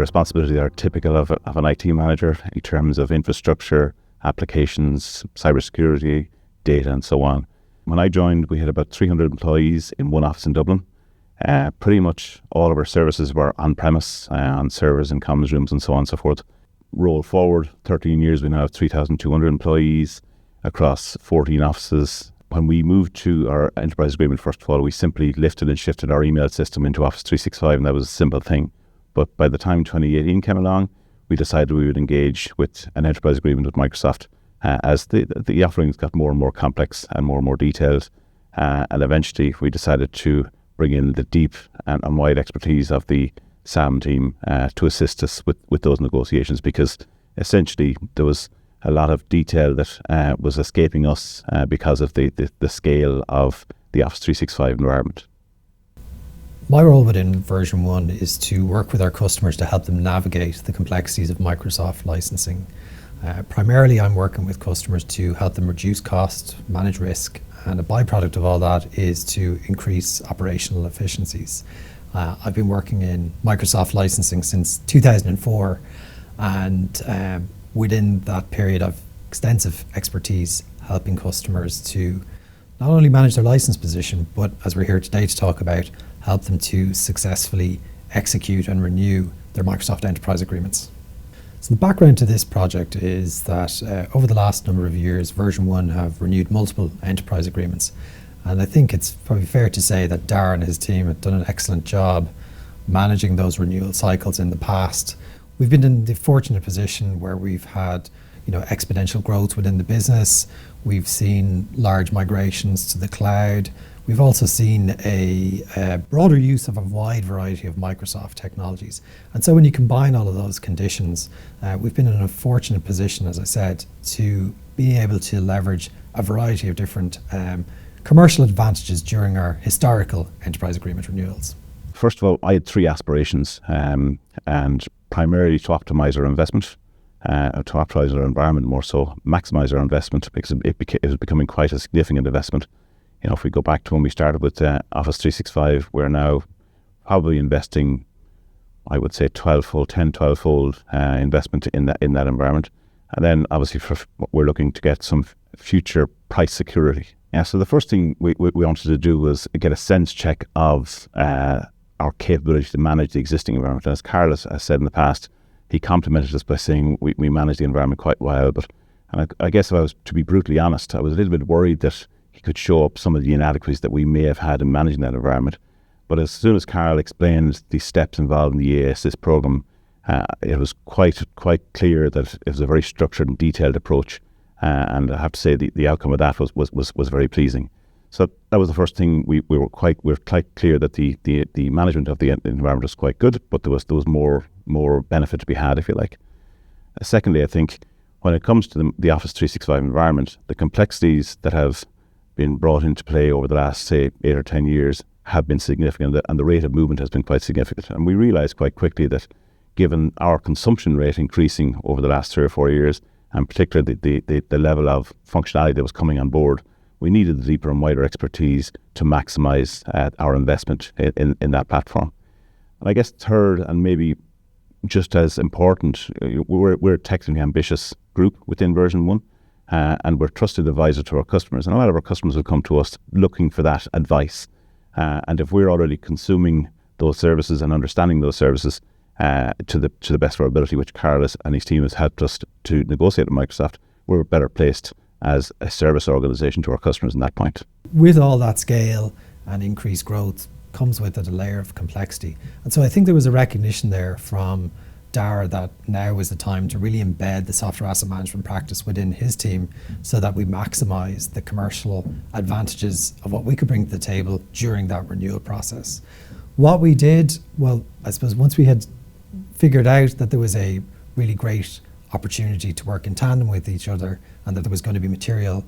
responsibilities are typical of an IT manager in terms of infrastructure, applications, cybersecurity, data, and so on. When I joined, we had about 300 employees in one office in Dublin. Pretty much all of our services were on-premise, on servers and comms rooms and so on and so forth. Roll forward 13 years, we now have 3,200 employees across 14 offices. When we moved to our enterprise agreement, first of all, we simply lifted and shifted our email system into Office 365, and that was a simple thing. But by the time 2018 came along, we decided we would engage with an enterprise agreement with Microsoft as the offerings got more and more complex and more detailed. And eventually we decided to bring in the deep and wide expertise of the SAM team to assist us with those negotiations, because essentially there was a lot of detail that was escaping us because of the scale of the Office 365 environment. My role within version 1 is to work with our customers to help them navigate the complexities of Microsoft licensing. Primarily, I'm working with customers to help them reduce cost, manage risk, and a byproduct of all that is to increase operational efficiencies. I've been working in Microsoft licensing since 2004, and within that period, I've extensive expertise helping customers to not only manage their license position, but as we're here today to talk about, help them to successfully execute and renew their Microsoft enterprise agreements. So the background to this project is that over the last number of years, version 1 have renewed multiple enterprise agreements. And I think it's probably fair to say that Darren and his team have done an excellent job managing those renewal cycles in the past. We've been in the fortunate position where we've had exponential growth within the business. We've seen large migrations to the cloud. We've also seen a broader use of a wide variety of Microsoft technologies. And so when you combine all of those conditions, we've been in a fortunate position, as I said, to be able to leverage a variety of different commercial advantages during our historical enterprise agreement renewals. First of all, I had three aspirations, and primarily to optimize our investment, to optimize our environment, more so maximize our investment, because it was becoming quite a significant investment. If we go back to when we started with Office 365, we're now probably investing, I would say, 12-fold investment in that environment. And then obviously we're looking to get some future price security. Yeah, so the first thing we wanted to do was get a sense check of our capability to manage the existing environment. And as Carl has said in the past, he complimented us by saying we manage the environment quite well. But I guess if I was to be brutally honest, I was a little bit worried that he could show up some of the inadequacies that we may have had in managing that environment. But as soon as Carl explained the steps involved in the EASys program, it was quite clear that it was a very structured and detailed approach. And I have to say the outcome of that was very pleasing. So that was the first thing. We were quite clear that the management of the environment was quite good, but there was more benefit to be had, if you like. Secondly, I think when it comes to the Office 365 environment, the complexities that have been brought into play over the last, say, 8 or 10 years have been significant, and the rate of movement has been quite significant. And we realized quite quickly that given our consumption rate increasing over the last 3 or 4 years, and particularly the level of functionality that was coming on board, we needed the deeper and wider expertise to maximize our investment in that platform. And I guess third, and maybe just as important, we're a technically ambitious group within version 1. And we're a trusted advisor to our customers. And a lot of our customers will come to us looking for that advice. And if we're already consuming those services and understanding those services to the best of our ability, which Carlos and his team has helped us to negotiate with Microsoft, we're better placed as a service organization to our customers in that point. With all that scale and increased growth comes with it a layer of complexity. And so I think there was a recognition there from Dara that now is the time to really embed the software asset management practice within his team so that we maximize the commercial advantages of what we could bring to the table during that renewal process. What we did, well, I suppose once we had figured out that there was a really great opportunity to work in tandem with each other and that there was going to be material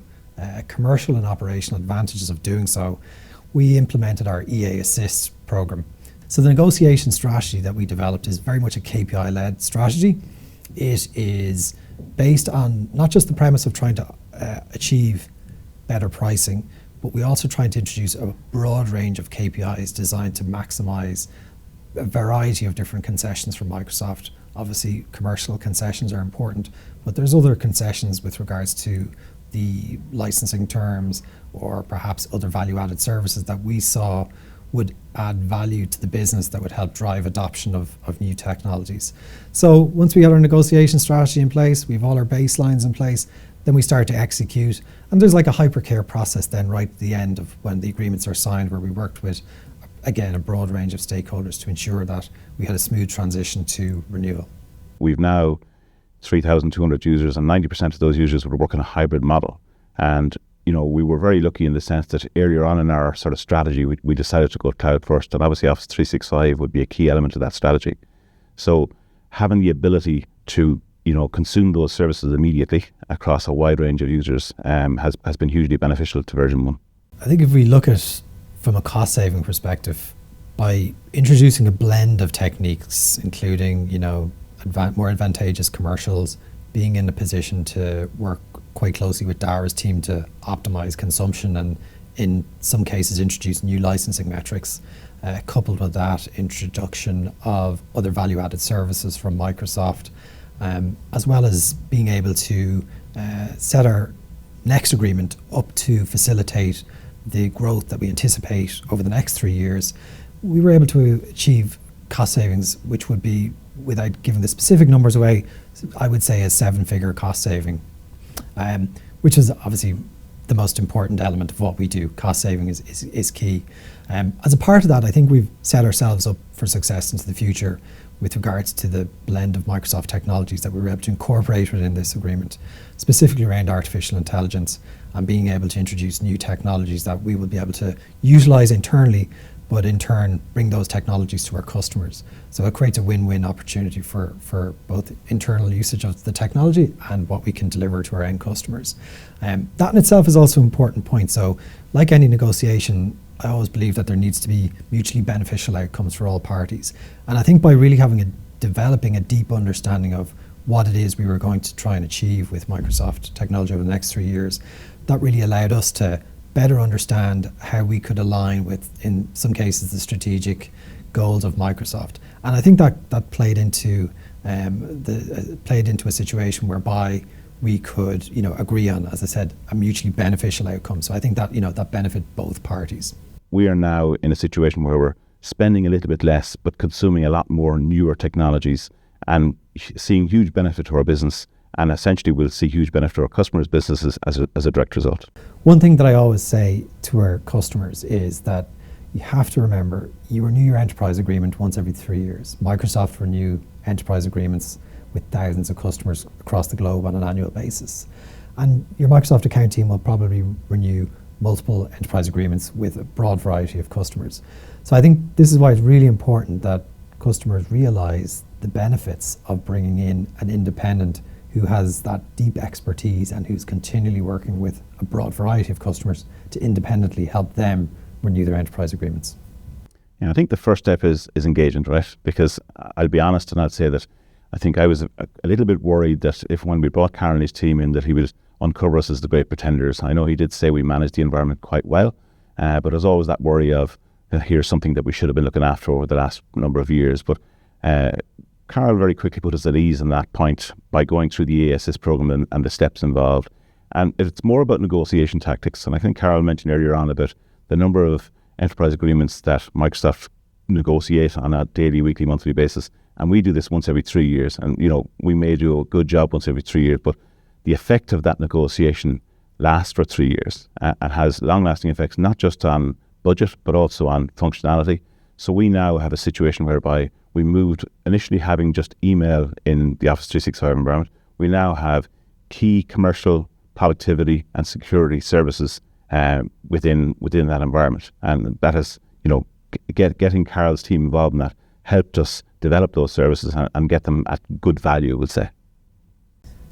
commercial and operational advantages of doing so, we implemented our EASys program. So the negotiation strategy that we developed is very much a KPI-led strategy. It is based on not just the premise of trying to achieve better pricing, but we also trying to introduce a broad range of KPIs designed to maximize a variety of different concessions from Microsoft. Obviously, commercial concessions are important, but there's other concessions with regards to the licensing terms or perhaps other value-added services that we saw would add value to the business that would help drive adoption of new technologies. So once we had our negotiation strategy in place, we have all our baselines in place, then we start to execute. And there's like a hypercare process then right at the end of when the agreements are signed, where we worked with, again, a broad range of stakeholders to ensure that we had a smooth transition to renewal. We've now 3,200 users, and 90% of those users would work in a hybrid model. And we were very lucky in the sense that earlier on in our sort of strategy, we decided to go cloud first, and obviously Office 365 would be a key element of that strategy. So having the ability to consume those services immediately across a wide range of users has been hugely beneficial to version 1. I think if we look at from a cost saving perspective, by introducing a blend of techniques, including more advantageous commercials, being in a position to work quite closely with Dara's team to optimize consumption and in some cases introduce new licensing metrics, coupled with that introduction of other value-added services from Microsoft, as well as being able to set our next agreement up to facilitate the growth that we anticipate over the next 3 years, we were able to achieve cost savings, which would be, without giving the specific numbers away, I would say a 7-figure cost saving, which is obviously the most important element of what we do. Cost saving is key. As a part of that, I think we've set ourselves up for success into the future with regards to the blend of Microsoft technologies that we were able to incorporate within this agreement, specifically around artificial intelligence and being able to introduce new technologies that we will be able to utilize internally, but in turn bring those technologies to our customers. So it creates a win-win opportunity for both internal usage of the technology and what we can deliver to our end customers. That in itself is also an important point. So like any negotiation, I always believe that there needs to be mutually beneficial outcomes for all parties. And I think by really developing a deep understanding of what it is we were going to try and achieve with Microsoft technology over the next 3 years, that really allowed us to better understand how we could align with, in some cases, the strategic goals of Microsoft. And I think that played into a situation whereby we could, agree on, as I said, a mutually beneficial outcome. So I think that, that benefit both parties. We are now in a situation where we're spending a little bit less, but consuming a lot more newer technologies and seeing huge benefit to our business. And essentially we'll see huge benefit to our customers' businesses as a direct result. One thing that I always say to our customers is that you have to remember, you renew your enterprise agreement once every 3 years. Microsoft renew enterprise agreements with thousands of customers across the globe on an annual basis. And your Microsoft account team will probably renew multiple enterprise agreements with a broad variety of customers. So I think this is why it's really important that customers realize the benefits of bringing in an independent who has that deep expertise and who's continually working with a broad variety of customers to independently help them renew their enterprise agreements. Yeah, I think the first step is engagement, right? Because I'll be honest and I'll say that I think I was a little bit worried that if when we brought Carol and his team in, that he would uncover us as the great pretenders. I know he did say we managed the environment quite well, but there's always that worry of here's something that we should have been looking after over the last number of years. But Carol very quickly put us at ease on that point by going through the ASS program and the steps involved. And it's more about negotiation tactics. And I think Carol mentioned earlier on about the number of enterprise agreements that Microsoft negotiate on a daily, weekly, monthly basis. And we do this once every 3 years. And, we may do a good job once every 3 years, but the effect of that negotiation lasts for 3 years and has long-lasting effects, not just on budget, but also on functionality. So we now have a situation whereby we moved initially having just email in the Office 365 environment. We now have key commercial, productivity and security services within that environment. And that has, getting Carol's team involved in that helped us develop those services and get them at good value, we'll say.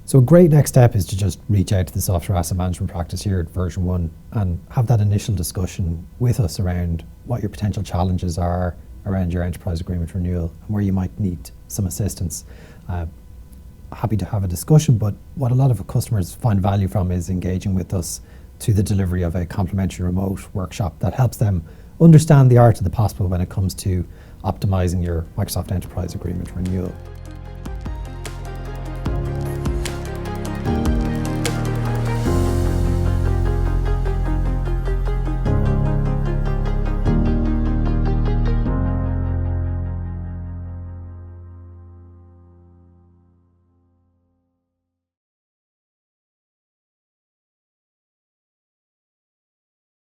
So a great next step is to just reach out to the software asset management practice here at version 1 and have that initial discussion with us around what your potential challenges are around your enterprise agreement renewal and where you might need some assistance. Happy to have a discussion, but what a lot of customers find value from is engaging with us to the delivery of a complimentary remote workshop that helps them understand the art of the possible when it comes to optimizing your Microsoft Enterprise Agreement renewal.